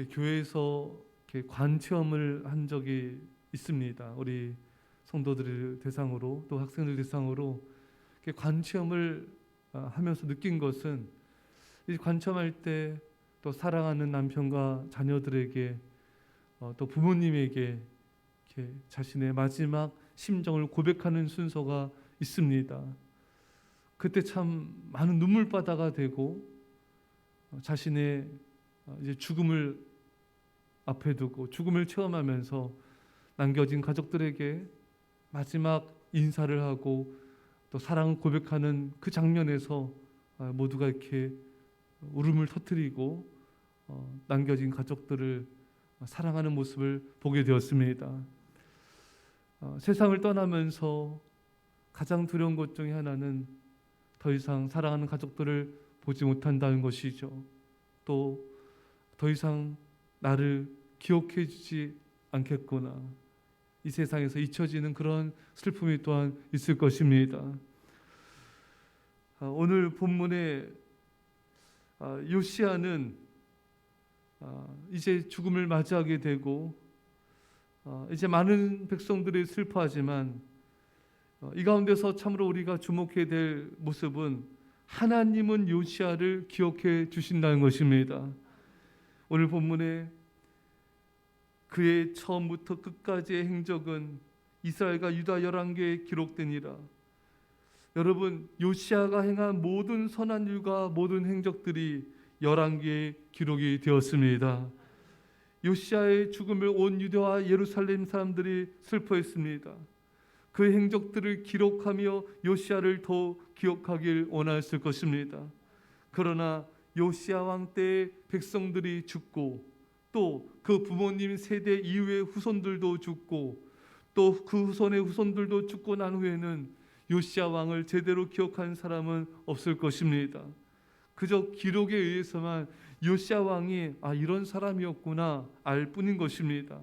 교회에서 관 체험을 한 적이 있습니다. 우리 성도들을 대상으로 또 학생들 대상으로 관 체험을 하면서 느낀 것은, 이 관점할 때 또 사랑하는 남편과 자녀들에게 또 부모님에게 이렇게 자신의 마지막 심정을 고백하는 순서가 있습니다. 그때 참 많은 눈물바다가 되고 자신의 이제 죽음을 앞에 두고 죽음을 체험하면서 남겨진 가족들에게 마지막 인사를 하고 또 사랑을 고백하는 그 장면에서 모두가 이렇게 울음을 터뜨리고 남겨진 가족들을 사랑하는 모습을 보게 되었습니다. 세상을 떠나면서 가장 두려운 것 중에 하나는 더 이상 사랑하는 가족들을 보지 못한다는 것이죠. 또 더 이상 나를 기억해 주지 않겠구나, 이 세상에서 잊혀지는 그런 슬픔이 또한 있을 것입니다. 오늘 본문에 요시야는 이제 죽음을 맞이하게 되고 이제 많은 백성들이 슬퍼하지만 이 가운데서 참으로 우리가 주목해야 될 모습은 하나님은 요시야를 기억해 주신다는 것입니다. 오늘 본문에 그의 처음부터 끝까지의 행적은 이스라엘과 유다 열왕기에 기록되니라. 여러분, 요시야가 행한 모든 선한 일과 모든 행적들이 열왕기에 기록이 되었습니다. 요시야의 죽음을 온 유다와 예루살렘 사람들이 슬퍼했습니다. 그 행적들을 기록하며 요시야를 더 기억하길 원하였을 것입니다. 그러나 요시야 왕 때의 백성들이 죽고 또 그 부모님 세대 이후의 후손들도 죽고 또 그 후손의 후손들도 죽고 난 후에는 요시야 왕을 제대로 기억하는 사람은 없을 것입니다. 그저 기록에 의해서만 요시야 왕이 이런 사람이었구나 알 뿐인 것입니다.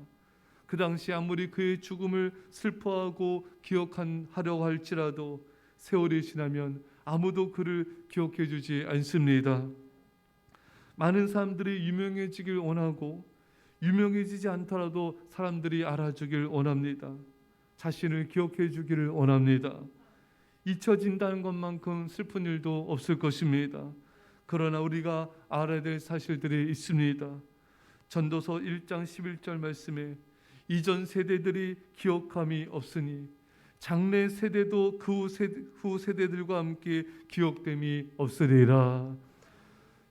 그 당시 아무리 그의 죽음을 슬퍼하고 기억하려고 할지라도 세월이 지나면 아무도 그를 기억해 주지 않습니다. 많은 사람들이 유명해지길 원하고 유명해지지 않더라도 사람들이 알아주길 원합니다. 자신을 기억해 주기를 원합니다. 잊혀진다는 것만큼 슬픈 일도 없을 것입니다. 그러나 우리가 알아야 될 사실들이 있습니다. 전도서 1장 11절 말씀에 이전 세대들이 기억함이 없으니 장래 세대도 그 후 세대들과 함께 기억됨이 없으리라.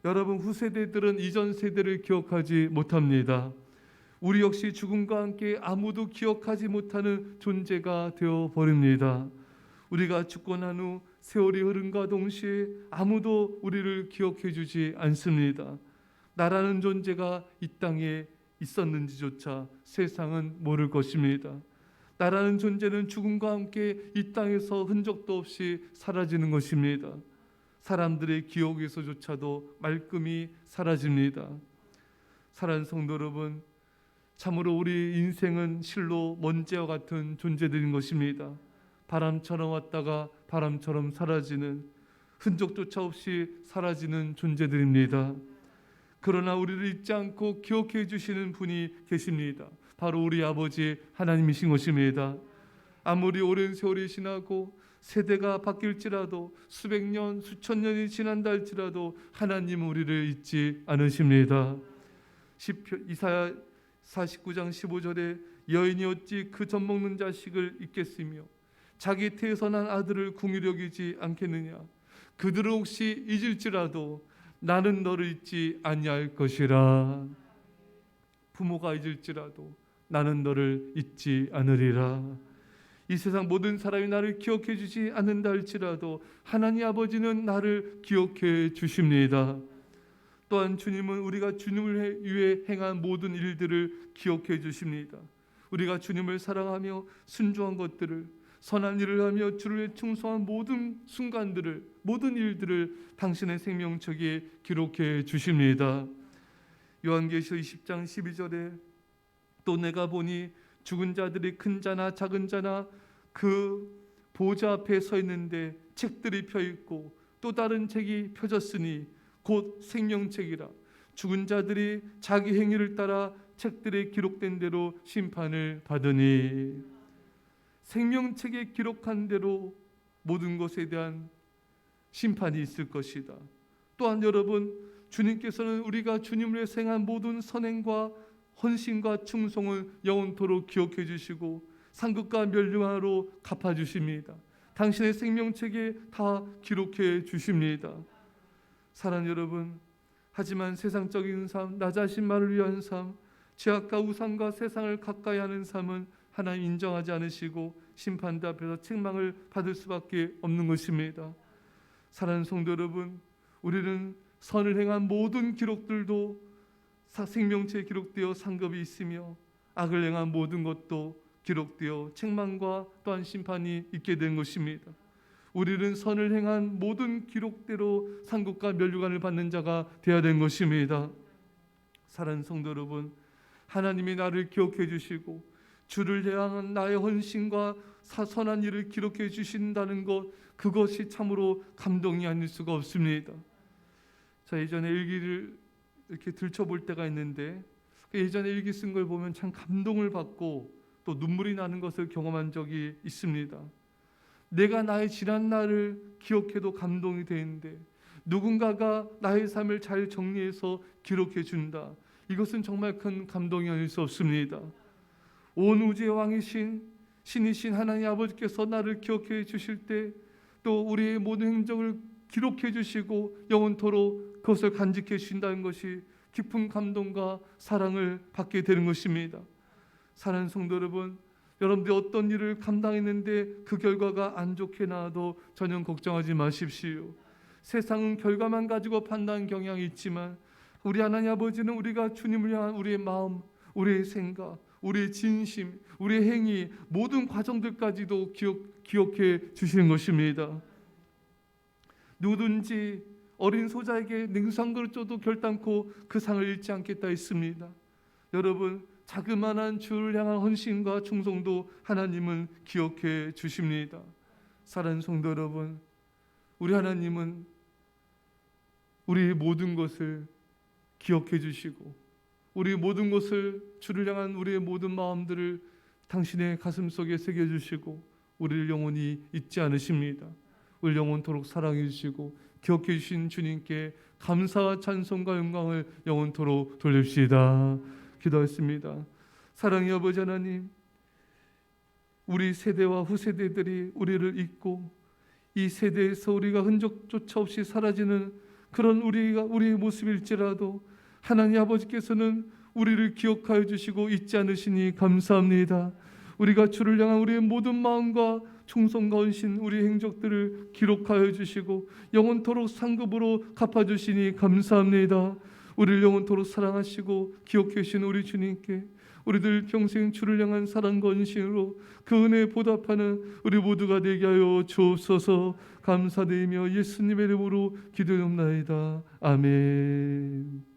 여러분, 후세대들은 이전 세대를 기억하지 못합니다. 우리 역시 죽음과 함께 아무도 기억하지 못하는 존재가 되어버립니다. 우리가 죽고 난 후 세월이 흐름과 동시에 아무도 우리를 기억해 주지 않습니다. 나라는 존재가 이 땅에 있었는지조차 세상은 모를 것입니다. 나라는 존재는 죽음과 함께 이 땅에서 흔적도 없이 사라지는 것입니다. 사람들의 기억에서조차도 말끔히 사라집니다. 사랑하는 성도 여러분, 참으로 우리 인생은 실로 먼지와 같은 존재들인 것입니다. 바람처럼 왔다가 바람처럼 사라지는, 흔적조차 없이 사라지는 존재들입니다. 그러나 우리를 잊지 않고 기억해 주시는 분이 계십니다. 바로 우리 아버지 하나님이신 것입니다. 아무리 오랜 세월이 지나고 세대가 바뀔지라도 수백 년, 수천 년이 지난다 할지라도 하나님은 우리를 잊지 않으십니다. 이사야 49장 15절에 여인이 어찌 그 젖먹는 자식을 잊겠으며 자기 태에서 난 아들을 긍휼히 여기지 않겠느냐. 그들은 혹시 잊을지라도 나는 너를 잊지 아니할 것이라. 부모가 잊을지라도 나는 너를 잊지 않으리라. 이 세상 모든 사람이 나를 기억해 주지 않는다 할지라도 하나님 아버지는 나를 기억해 주십니다. 또한 주님은 우리가 주님을 위해 행한 모든 일들을 기억해 주십니다. 우리가 주님을 사랑하며 순종한 것들을, 선한 일을 하며 주를 위해 충성한 모든 순간들을, 모든 일들을 당신의 생명책에 기록해 주십니다. 요한계시록 20장 12절에 또 내가 보니 죽은 자들이 큰 자나 작은 자나 그 보좌 앞에 서 있는데 책들이 펴 있고 또 다른 책이 펴졌으니 곧 생명책이라. 죽은 자들이 자기 행위를 따라 책들에 기록된 대로 심판을 받으니 생명책에 기록한 대로 모든 것에 대한 심판이 있을 것이다. 또한 여러분, 주님께서는 우리가 주님을 위해 행한 모든 선행과 헌신과 충성을 영원토록 기억해 주시고 상급과 멸류관으로 갚아 주십니다. 당신의 생명책에 다 기록해 주십니다. 사랑하는 여러분, 하지만 세상적인 삶, 나 자신만을 위한 삶, 죄악과 우상과 세상을 가까이 하는 삶은 하나님 인정하지 않으시고 심판대 앞에서 책망을 받을 수밖에 없는 것입니다. 사랑하는 성도 여러분, 우리는 선을 행한 모든 기록들도 생명체에 기록되어 상급이 있으며 악을 행한 모든 것도 기록되어 책망과 또한 심판이 있게 된 것입니다. 우리는 선을 행한 모든 기록대로 상급과 멸류관을 받는 자가 되어야 된 것입니다. 사랑하는 성도 여러분, 하나님이 나를 기억해 주시고 주를 향한 나의 헌신과 선한 일을 기록해 주신다는 것, 그것이 참으로 감동이 아닐 수가 없습니다. 자, 예전에 일기를 이렇게 들춰볼 때가 있는데 예전에 일기 쓴 걸 보면 참 감동을 받고 또 눈물이 나는 것을 경험한 적이 있습니다. 내가 나의 지난 날을 기억해도 감동이 되는데 누군가가 나의 삶을 잘 정리해서 기록해 준다. 이것은 정말 큰 감동이 아닐 수 없습니다. 온 우주의 왕이신 신이신 하나님 아버지께서 나를 기억해 주실 때 또 우리의 모든 행적을 기록해 주시고 영원토록 그것을 간직해 주신다는 것이 깊은 감동과 사랑을 받게 되는 것입니다. 사랑하는 성도 여러분, 여러분들이 어떤 일을 감당했는데 그 결과가 안 좋게 나와도 전혀 걱정하지 마십시오. 세상은 결과만 가지고 판단 경향이 있지만 우리 하나님 아버지는 우리가 주님을 향한 우리의 마음, 우리의 생각, 우리의 진심, 우리의 행위, 모든 과정들까지도 기억해 주시는 것입니다. 누구든지 어린 소자에게 냉수 한 그릇 줘도 결단코 그 상을 잃지 않겠다 했습니다. 여러분, 자그마한 주를 향한 헌신과 충성도 하나님은 기억해 주십니다. 사랑하는 성도 여러분, 우리 하나님은 우리의 모든 것을 기억해 주시고 우리 모든 것을 주를 향한 우리의 모든 마음들을 당신의 가슴 속에 새겨 주시고 우리를 영원히 잊지 않으십니다. 우리를 영원토록 사랑해 주시고 기억해 주신 주님께 감사와 찬송과 영광을 영원토록 돌립시다. 기도했습니다. 사랑의 아버지 하나님, 우리 세대와 후세대들이 우리를 잊고 이 세대에서 우리가 흔적조차 없이 사라지는 그런 우리의 모습일지라도 하나님 아버지께서는 우리를 기억하여 주시고 잊지 않으시니 감사합니다. 우리가 주를 향한 우리의 모든 마음과 충성과 헌신, 우리의 행적들을 기록하여 주시고 영원토록 상급으로 갚아주시니 감사합니다. 우리를 영원토록 사랑하시고 기억해 주신 우리 주님께 우리들 평생 주를 향한 사랑과 헌신으로 그 은혜에 보답하는 우리 모두가 되게 하여 주옵소서. 감사드리며 예수님의 이름으로 기도드립니다. 아멘.